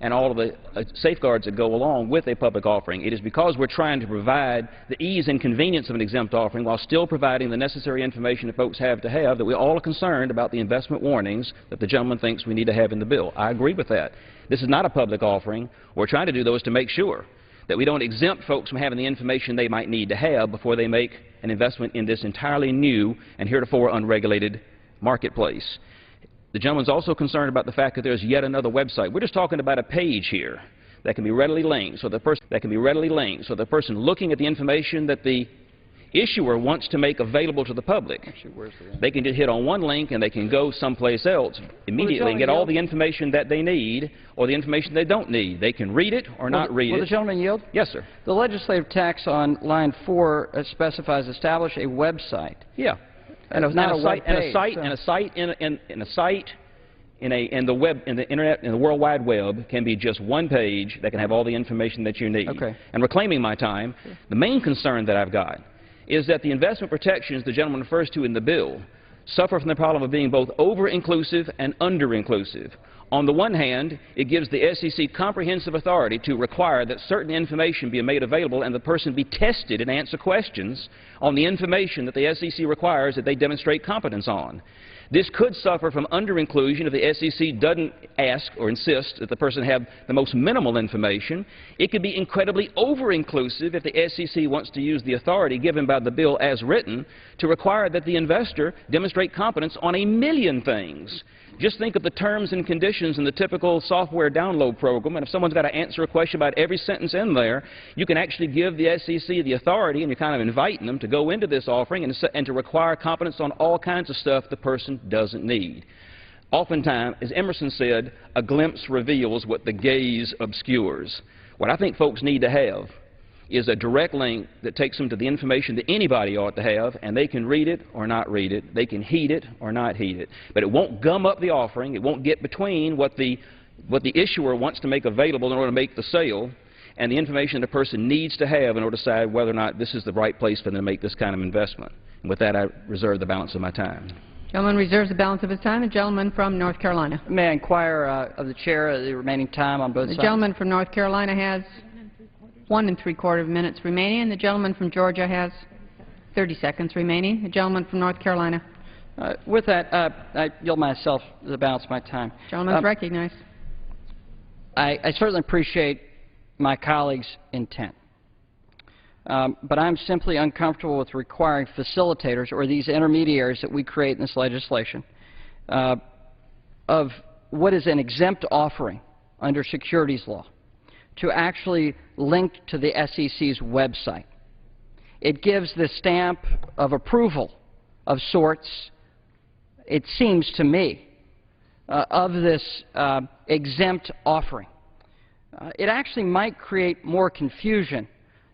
and all of the safeguards that go along with a public offering. It is because we're trying to provide the ease and convenience of an exempt offering while still providing the necessary information that folks have to have, that we all are concerned about the investment warnings that the gentleman thinks we need to have in the bill. I agree with that. This is not a public offering. What we're trying to do, though, is to make sure that we don't exempt folks from having the information they might need to have before they make an investment in this entirely new and heretofore unregulated marketplace. The gentleman's also concerned about the fact that there's yet another website. We're just talking about a page here that can be readily linked, so the person looking at the information that the issuer wants to make available to the public, they can just hit on one link and they can go someplace else immediately and get all the information that they need or the information they don't need. They can read it or not read it. Will the gentleman yield? Yes, sir. The legislative text on line 4 specifies establish a website. Yeah. And it's not a web page. In the internet, in the World Wide Web, can be just one page that can have all the information that you need. Okay. And reclaiming my time, the main concern that I've got is that the investment protections the gentleman refers to in the bill suffer from the problem of being both over-inclusive and under-inclusive. On the one hand, it gives the SEC comprehensive authority to require that certain information be made available and the person be tested and answer questions on the information that the SEC requires that they demonstrate competence on. This could suffer from under-inclusion if the SEC doesn't ask or insist that the person have the most minimal information. It could be incredibly over-inclusive if the SEC wants to use the authority given by the bill as written to require that the investor demonstrate competence on 1,000,000 things. Just think of the terms and conditions in the typical software download program, and if someone's got to answer a question about every sentence in there, you can actually give the SEC the authority, and you're kind of inviting them to go into this offering and to require competence on all kinds of stuff the person doesn't need. Oftentimes, as Emerson said, a glimpse reveals what the gaze obscures. What I think folks need to have is a direct link that takes them to the information that anybody ought to have, and they can read it or not read it. They can heed it or not heed it. But it won't gum up the offering. It won't get between what the issuer wants to make available in order to make the sale and the information the person needs to have in order to decide whether or not this is the right place for them to make this kind of investment. And with that, I reserve the balance of my time. Gentleman reserves the balance of his time. The gentleman from North Carolina. May I inquire of the chair the remaining time on both sides? The gentleman from North Carolina has 1 3/4 minutes remaining, and the gentleman from Georgia has 30 seconds remaining. The gentleman from North Carolina. With that, I yield myself the balance of my time. Gentleman's recognized. I certainly appreciate my colleague's intent, but I'm simply uncomfortable with requiring facilitators or these intermediaries that we create in this legislation of what is an exempt offering under securities law to actually link to the SEC's website. It gives the stamp of approval of sorts, it seems to me, of this exempt offering. It actually might create more confusion,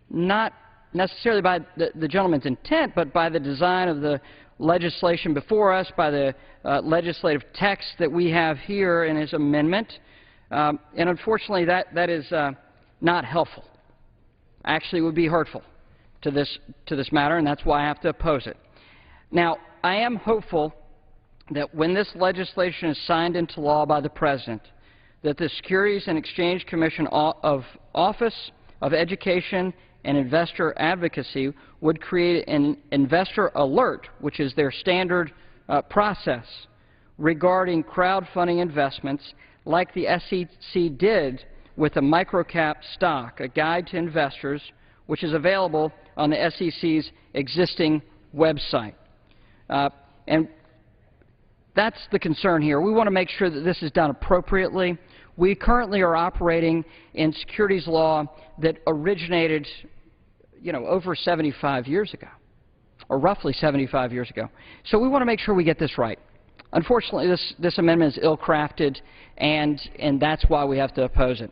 not necessarily by the gentleman's intent, but by the design of the legislation before us, by the legislative text that we have here in his amendment. And unfortunately, that is not helpful. Actually, it would be hurtful to this matter, and that's why I have to oppose it. Now, I am hopeful that when this legislation is signed into law by the President, that the Securities and Exchange Commission of Office of Education and Investor Advocacy would create an investor alert, which is their standard process regarding crowdfunding investments, like the SEC did with a microcap stock, a guide to investors, which is available on the SEC's existing website. And that's the concern here. We want to make sure that this is done appropriately. We currently are operating in securities law that originated, over 75 years ago, or roughly 75 years ago. So we want to make sure we get this right. Unfortunately, this amendment is ill-crafted, and that's why we have to oppose it.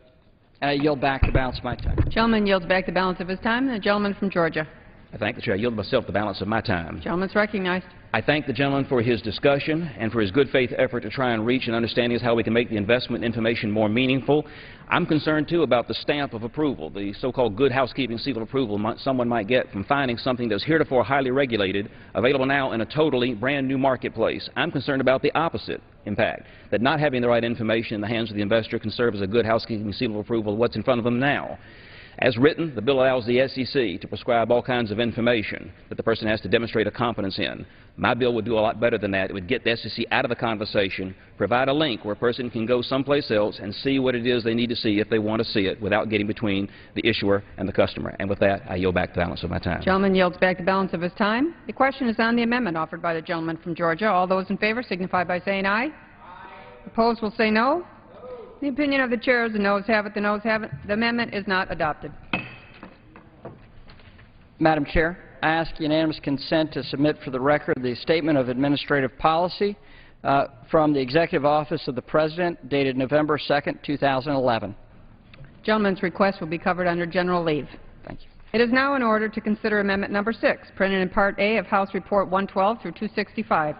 I yield back the balance of my time. Gentleman yields back the balance of his time. And the gentleman from Georgia. I thank the Chair. I yield myself the balance of my time. Gentleman's recognized. I thank the gentleman for his discussion and for his good faith effort to try and reach an understanding of how we can make the investment information more meaningful. I'm concerned, too, about the stamp of approval, the so-called good housekeeping seal of approval someone might get from finding something that's heretofore highly regulated, available now in a totally brand new marketplace. I'm concerned about the opposite impact, that not having the right information in the hands of the investor can serve as a good housekeeping seal of approval of what's in front of them now. As written, the bill allows the SEC to prescribe all kinds of information that the person has to demonstrate a competence in. My bill would do a lot better than that. It would get the SEC out of the conversation, provide a link where a person can go someplace else and see what it is they need to see if they want to see it without getting between the issuer and the customer. And with that, I yield back the balance of my time. Gentleman yields back the balance of his time. The question is on the amendment offered by the gentleman from Georgia. All those in favor signify by saying aye. Aye. Opposed will say no. The opinion of the chair is the noes have it, the noes have it. The amendment is not adopted. Madam Chair, I ask unanimous consent to submit for the record the Statement of Administrative Policy from the Executive Office of the President dated November 2nd, 2011. Gentleman's request will be covered under general leave. Thank you. It is now in order to consider Amendment Number 6, printed in Part A of House Report 112 through 265.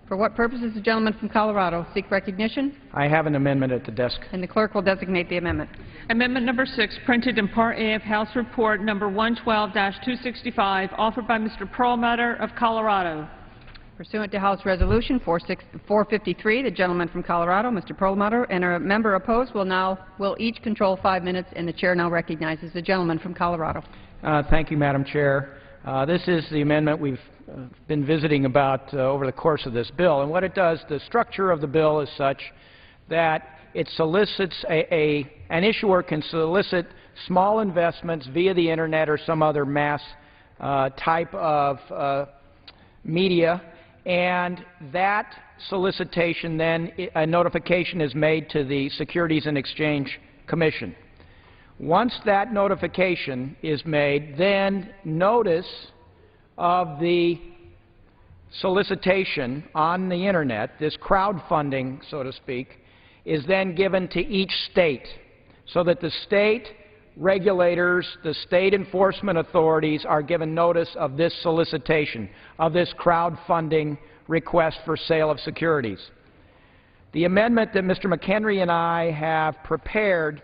For what purpose does the gentleman from Colorado seek recognition? I have an amendment at the desk. And the clerk will designate the amendment. Amendment number 6, printed in Part A of House Report number 112-265, offered by Mr. Perlmutter of Colorado. Pursuant to House Resolution 453, the gentleman from Colorado, Mr. Perlmutter, and a member opposed will each control 5 minutes, and the chair now recognizes the gentleman from Colorado. Thank you, Madam Chair. This is the amendment we've been visiting about over the course of this bill. And what it does, the structure of the bill is such that it solicits an issuer can solicit small investments via the Internet or some other mass type of media, and that solicitation then, a notification is made to the Securities and Exchange Commission. Once that notification is made, then notice of the solicitation on the Internet, this crowdfunding, so to speak, is then given to each state so that the state regulators, the state enforcement authorities are given notice of this solicitation, of this crowdfunding request for sale of securities. The amendment that Mr. McHenry and I have prepared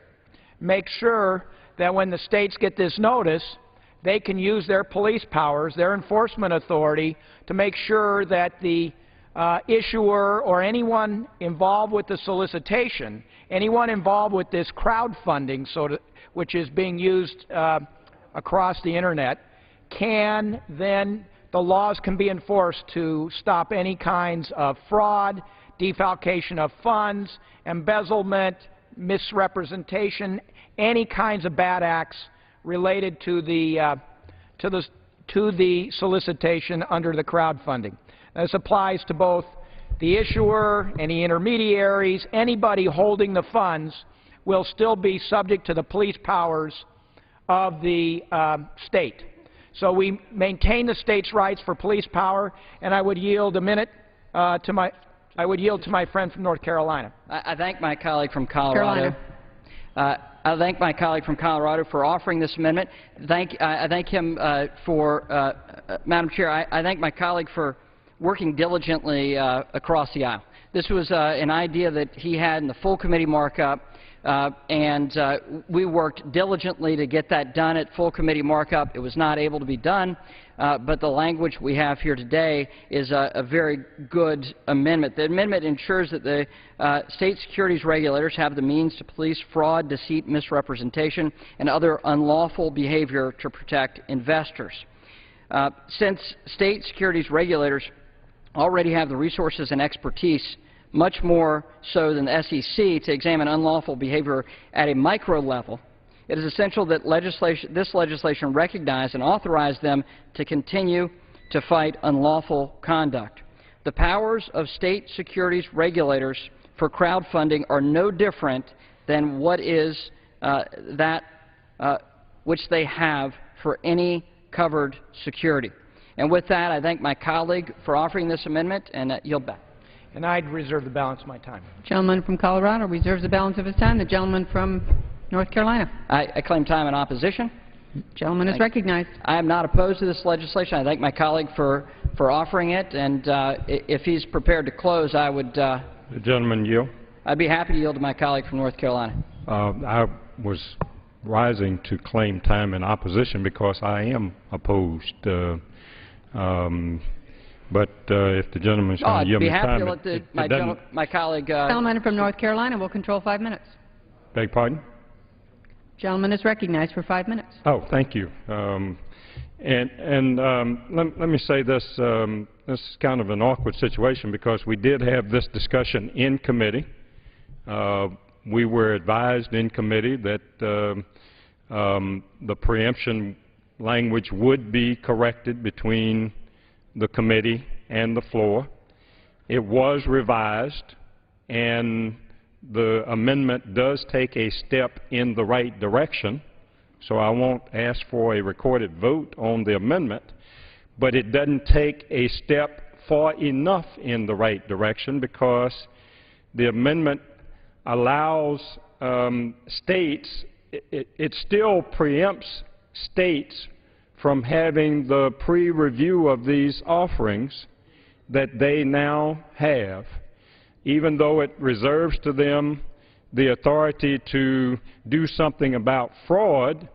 makes sure that when the states get this notice, they can use their police powers, their enforcement authority, to make sure that the issuer or anyone involved with the solicitation, anyone involved with this crowdfunding, which is being used across the Internet, the laws can be enforced to stop any kinds of fraud, defalcation of funds, embezzlement, misrepresentation, any kinds of bad acts related to the solicitation under the crowdfunding. This applies to both the issuer, any intermediaries, anybody holding the funds will still be subject to the police powers of the state. So we maintain the state's rights for police power, and I would yield a minute to my friend from North Carolina. I thank my colleague from Colorado. I thank my colleague from Colorado for offering this amendment. I thank him Madam Chair, I thank my colleague for working diligently across the aisle. This was an idea that he had in the full committee markup, and we worked diligently to get that done at full committee markup. It was not able to be done, but the language we have here today is a very good amendment. The amendment ensures that the state securities regulators have the means to police fraud, deceit, misrepresentation, and other unlawful behavior to protect investors. Since state securities regulators already have the resources and expertise, much more so than the SEC, to examine unlawful behavior at a micro level, it is essential that this legislation recognize and authorize them to continue to fight unlawful conduct. The powers of state securities regulators for crowdfunding are no different than what is which they have for any covered security. And with that, I thank my colleague for offering this amendment and yield back. And I'd reserve the balance of my time. Gentleman from Colorado reserves the balance of his time. The gentleman from North Carolina. I claim time in opposition. Gentleman is recognized. I am not opposed to this legislation. I thank my colleague for offering it, and if he's prepared to close, I would... the gentleman yield. I'd be happy to yield to my colleague from North Carolina. I was rising to claim time in opposition because I am opposed. But if the gentleman's going to yield me time... I'd be happy to let my colleague... Gentleman from North Carolina will control 5 minutes. Beg pardon? Gentleman is recognized for 5 minutes. Oh, thank you. Let me say this. This is kind of an awkward situation because we did have this discussion in committee. We were advised in committee that the preemption language would be corrected between the committee and the floor. It was revised, and the amendment does take a step in the right direction, so I won't ask for a recorded vote on the amendment, but it doesn't take a step far enough in the right direction because the amendment allows states, it still preempts states from having the pre-review of these offerings that they now have, even though it reserves to them the authority to do something about fraud.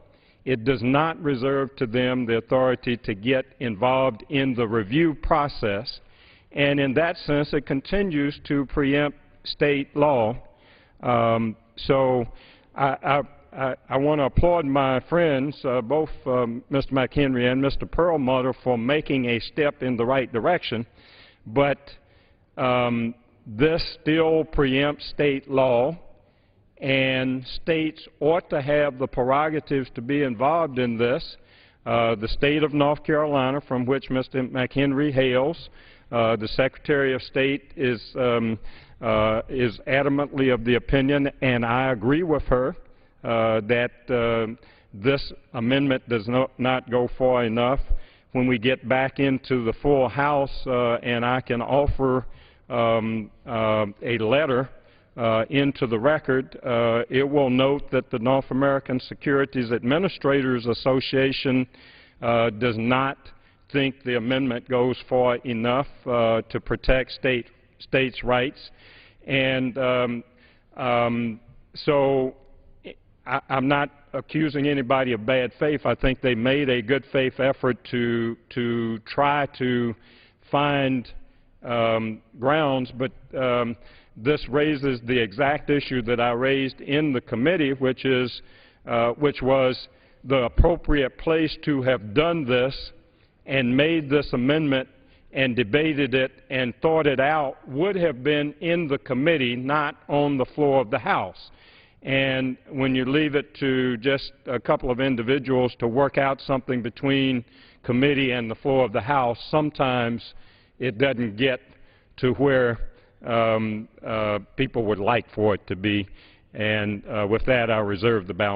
It does not reserve to them the authority to get involved in the review process, and in that sense it continues to preempt state law. So I want to applaud my friends, both Mr. McHenry and Mr. Perlmutter, for making a step in the right direction, but this still preempts state law, and states ought to have the prerogatives to be involved in this. The state of North Carolina, from which Mr. McHenry hails, the Secretary of State is adamantly of the opinion, and I agree with her, that this amendment does not go far enough. When we get back into the full House and I can offer a letter into the record, it will note that the North American Securities Administrators Association does not think the amendment goes far enough to protect states' rights. And so I'm not accusing anybody of bad faith. I think they made a good faith effort to try to find grounds, but this raises the exact issue that I raised in the committee, which was the appropriate place to have done this and made this amendment and debated it and thought it out would have been in the committee, not on the floor of the House. And when you leave it to just a couple of individuals to work out something between committee and the floor of the House, sometimes it doesn't get to where people would like for it to be. And with that, I reserve the balance.